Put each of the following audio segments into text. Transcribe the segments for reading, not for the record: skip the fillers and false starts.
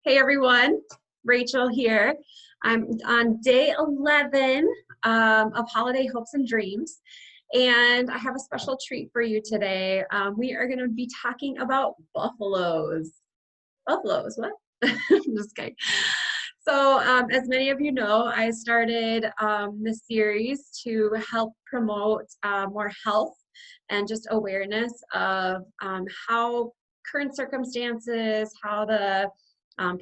Hey everyone, Rachel here. I'm on day 11 of Holiday Hopes and Dreams, and I have a special treat for you today. We are going to be talking about buffaloes. Buffaloes, what? I'm just kidding. So, as many of you know, I started this series to help promote more health and just awareness of how current circumstances, how the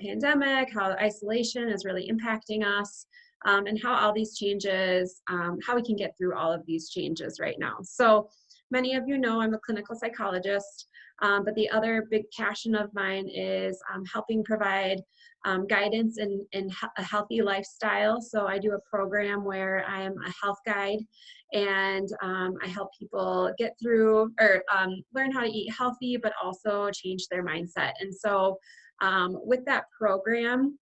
pandemic, how isolation is really impacting us, and how all these changes, how we can get through all of these changes right now. So, many of you know I'm a clinical psychologist. But the other big passion of mine is helping provide guidance in a healthy lifestyle. So I do a program where I am a health guide, and I help people get through or learn how to eat healthy, but also change their mindset. And so with that program,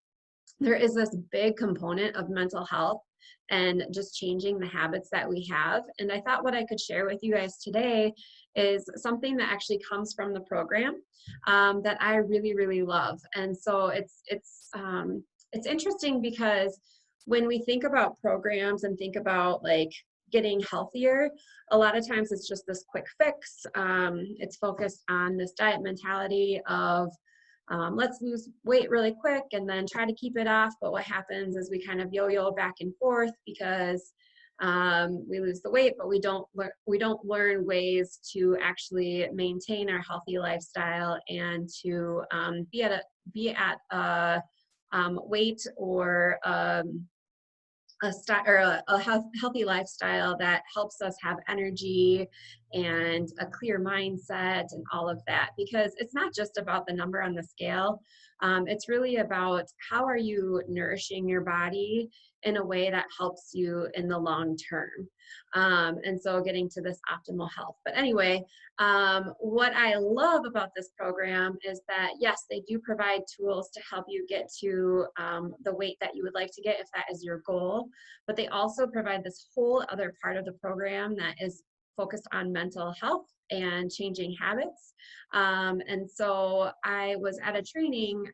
there is this big component of mental health and just changing the habits that we have. And I thought what I could share with you guys today is something that actually comes from the program that I really, really love. And so it's interesting because when we think about programs and think about like getting healthier, a lot of times it's just this quick fix. It's focused on this diet mentality of let's lose weight really quick and then try to keep it off. But what happens is we kind of yo-yo back and forth because we lose the weight, but we don't learn ways to actually maintain our healthy lifestyle and to be at a weight or a healthy lifestyle that helps us have energy and a clear mindset and all of that, because it's not just about the number on the scale. It's really about how are you nourishing your body in a way that helps you in the long term. And so getting to this optimal health. But anyway, what I love about this program is that, yes, they do provide tools to help you get to the weight that you would like to get if that is your goal. But they also provide this whole other part of the program that is focused on mental health and changing habits. And so I was at a training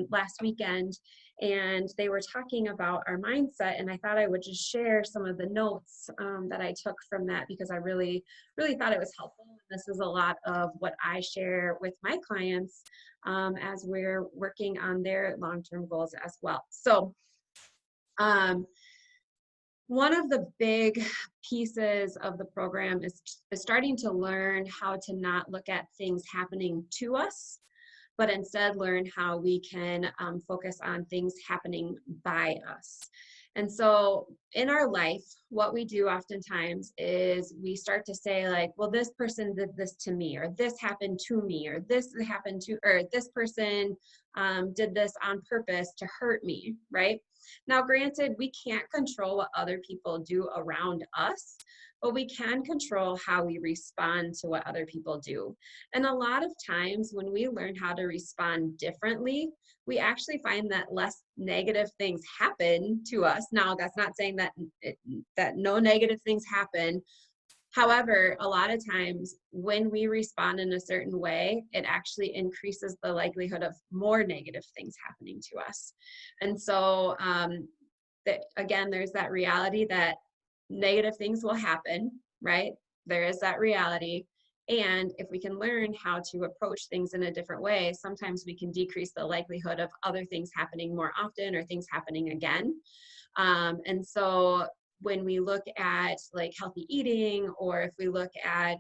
last weekend, and they were talking about our mindset, and I thought I would just share some of the notes that I took from that, because I really thought it was helpful. This is a lot of what I share with my clients as we're working on their long-term goals as well. So one of the big pieces of the program is starting to learn how to not look at things happening to us, but instead learn how we can focus on things happening by us. And so in our life, what we do oftentimes is we start to say like, well, this person did this to me, or this happened to me, or this happened to, or this person did this on purpose to hurt me, right? Now, granted, we can't control what other people do around us, but we can control how we respond to what other people do. And a lot of times when we learn how to respond differently, we actually find that less negative things happen to us. Now, that's not saying that that no negative things happen. However, a lot of times when we respond in a certain way, it actually increases the likelihood of more negative things happening to us. And so, again, there's that reality that negative things will happen, right? There is that reality. And if we can learn how to approach things in a different way, sometimes we can decrease the likelihood of other things happening more often or things happening again. And so when we look at like healthy eating, or if we look at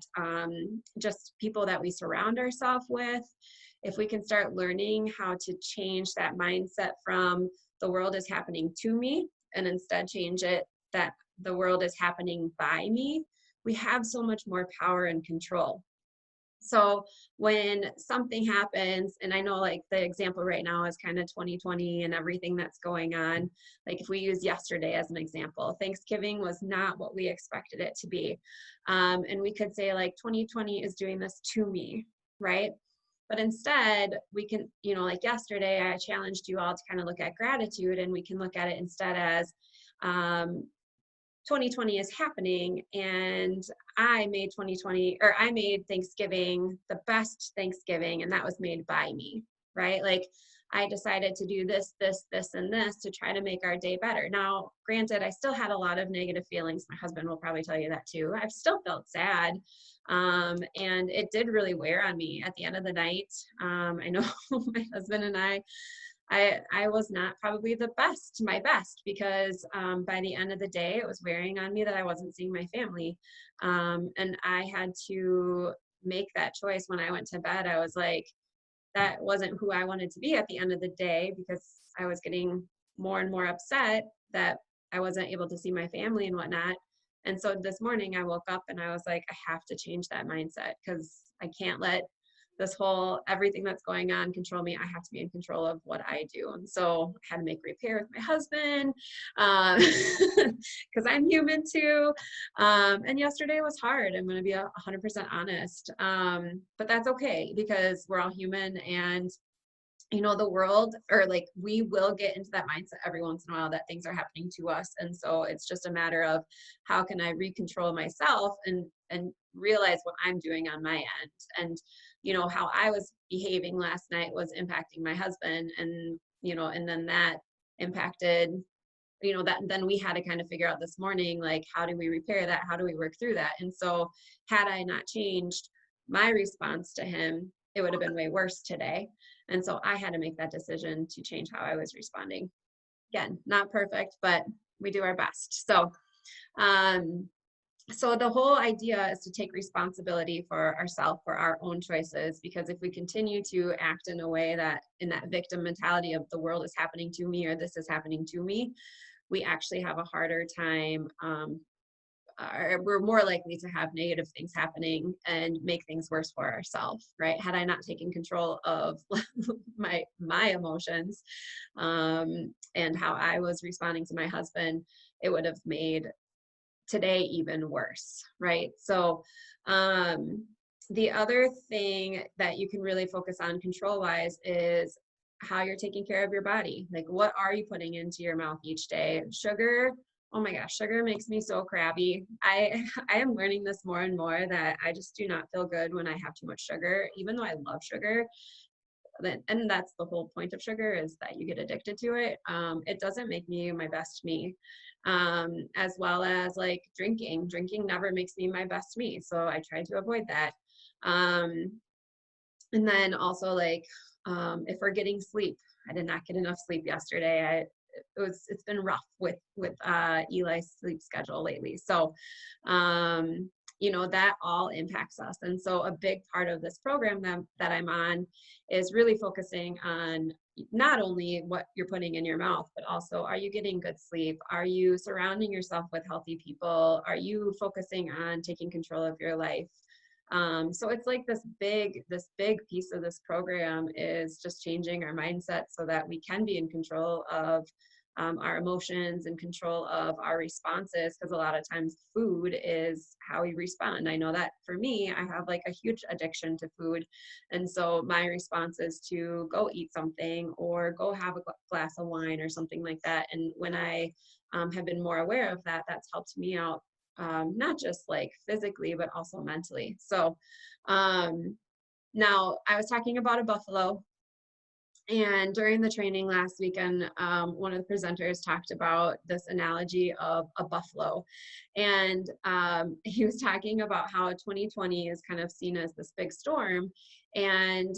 just people that we surround ourselves with, if we can start learning how to change that mindset from the world is happening to me and instead change it that the world is happening by me, we have so much more power and control. So when something happens, and I know like the example right now is kind of 2020 and everything that's going on. Like if we use yesterday as an example, Thanksgiving was not what we expected it to be. And we could say like 2020 is doing this to me, right? But instead we can, like yesterday, I challenged you all to kind of look at gratitude, and we can look at it instead as 2020 is happening, and I made Thanksgiving the best Thanksgiving, and that was made by me, right? Like I decided to do this, this, this, and this to try to make our day better. Now, granted, I still had a lot of negative feelings. My husband will probably tell you that too. I've still felt sad. And it did really wear on me at the end of the night. I know my husband and I was not probably my best, because by the end of the day, it was wearing on me that I wasn't seeing my family. And I had to make that choice when I went to bed. I was like, that wasn't who I wanted to be at the end of the day, because I was getting more and more upset that I wasn't able to see my family and whatnot. And so this morning I woke up and I was like, I have to change that mindset, because I can't let this whole everything that's going on control me. I have to be in control of what I do. And so I had to make repair with my husband, because I'm human too. And yesterday was hard. I'm going to be 100% honest. But that's okay, because we're all human, and the world, or like, we will get into that mindset every once in a while that things are happening to us. And so it's just a matter of how can I recontrol myself and realize what I'm doing on my end. And how I was behaving last night was impacting my husband, and and then that impacted, that then we had to kind of figure out this morning, like, how do we repair that? How do we work through that? And so had I not changed my response to him, it would have been way worse today. And so I had to make that decision to change how I was responding. Again, not perfect, but we do our best. So the whole idea is to take responsibility for ourselves, for our own choices, because if we continue to act in a way in that victim mentality of the world is happening to me, or this is happening to me, we actually have a harder time, we're more likely to have negative things happening and make things worse for ourselves, right? Had I not taken control of my emotions, and how I was responding to my husband, it would have made today even worse, right? So the other thing that you can really focus on control-wise is how you're taking care of your body. Like, what are you putting into your mouth each day? Sugar, oh my gosh, sugar makes me so crabby. I am learning this more and more, that I just do not feel good when I have too much sugar, even though I love sugar. And that's the whole point of sugar, is that you get addicted to it. It doesn't make me my best me. As well as like drinking never makes me my best me. So I try to avoid that. And then also, like, if we're getting sleep, I did not get enough sleep yesterday. It's been rough with Eli's sleep schedule lately. So, that all impacts us. And so a big part of this program that I'm on is really focusing on not only what you're putting in your mouth, but also, are you getting good sleep? Are you surrounding yourself with healthy people? Are you focusing on taking control of your life? So it's like this big piece of this program is just changing our mindset so that we can be in control of our emotions and control of our responses, because a lot of times food is how we respond. I know that for me, I have like a huge addiction to food. And so my response is to go eat something or go have a glass of wine or something like that. And when I have been more aware of that, that's helped me out, not just like physically, but also mentally. So now I was talking about a buffalo. And during the training last weekend, one of the presenters talked about this analogy of a buffalo. And he was talking about how 2020 is kind of seen as this big storm. And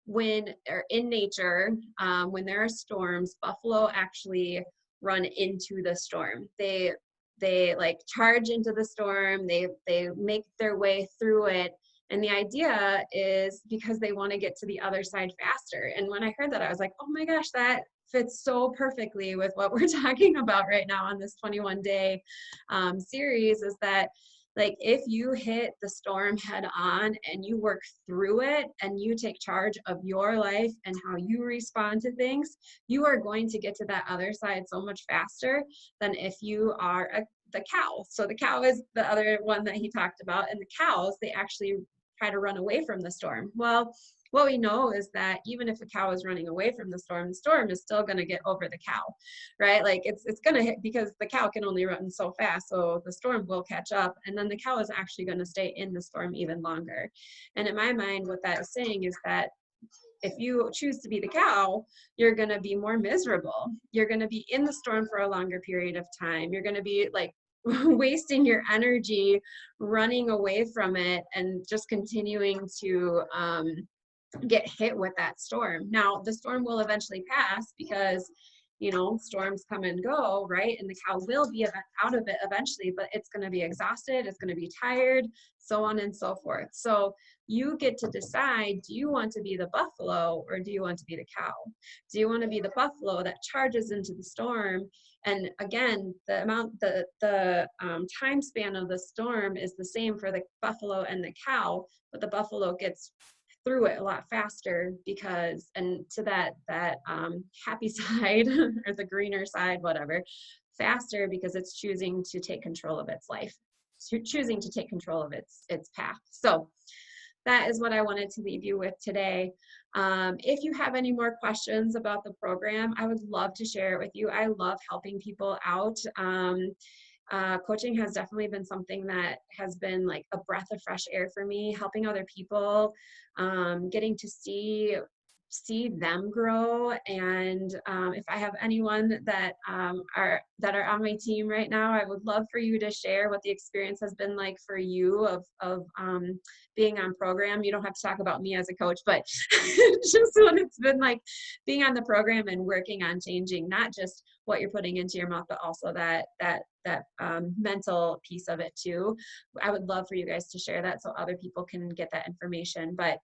in nature, when there are storms, buffalo actually run into the storm. They like charge into the storm. They make their way through it. And the idea is because they want to get to the other side faster. And when I heard that, I was like, oh my gosh, that fits so perfectly with what we're talking about right now on this 21-day series, is that, like, if you hit the storm head on and you work through it and you take charge of your life and how you respond to things, you are going to get to that other side so much faster than if you are the cow. So the cow is the other one that he talked about. And the cows, they actually try to run away from the storm. Well, what we know is that even if a cow is running away from the storm is still going to get over the cow, right? Like it's going to hit, because the cow can only run so fast. So the storm will catch up, and then the cow is actually going to stay in the storm even longer. And in my mind, what that is saying is that if you choose to be the cow, you're going to be more miserable. You're going to be in the storm for a longer period of time. You're going to be like wasting your energy running away from it and just continuing to get hit with that storm. Now, the storm will eventually pass because, you know, storms come and go, right? And the cow will be out of it eventually, but it's going to be exhausted, it's going to be tired, so on and so forth. So you get to decide, do you want to be the buffalo or do you want to be the cow? Do you want to be the buffalo that charges into the storm? And again, the time span of the storm is the same for the buffalo and the cow, but the buffalo gets through it a lot faster because, and to that happy side or the greener side, whatever, faster because it's choosing to take control of its life, choosing to take control of its path. So that is what I wanted to leave you with today. If you have any more questions about the program, I would love to share it with you. I love helping people out. Coaching has definitely been something that has been like a breath of fresh air for me, helping other people, getting to see them grow. And if I have anyone that are on my team right now, I would love for you to share what the experience has been like for you of being on program. You don't have to talk about me as a coach, but just what it's been like being on the program and working on changing not just what you're putting into your mouth, but also that mental piece of it too. I would love for you guys to share that so other people can get that information. But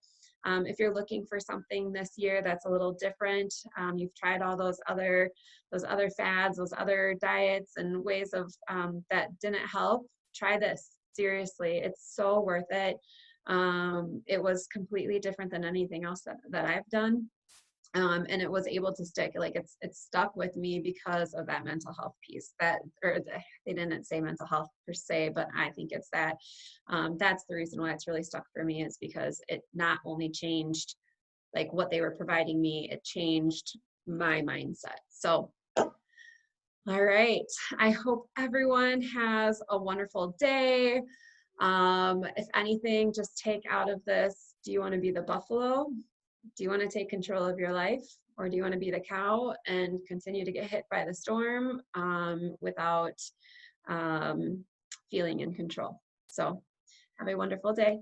if you're looking for something this year that's a little different, you've tried all those other fads, those other diets and ways of that didn't help, try this. Seriously, it's so worth it. It was completely different than anything else that I've done. And it was able to stick, like it's stuck with me because of that mental health piece they didn't say mental health per se, but I think it's that. That's the reason why it's really stuck for me, is because it not only changed like what they were providing me, it changed my mindset. So, all right. I hope everyone has a wonderful day. If anything, just take out of this, do you want to be the buffalo? Do you want to take control of your life, or do you want to be the cow and continue to get hit by the storm without feeling in control? So have a wonderful day.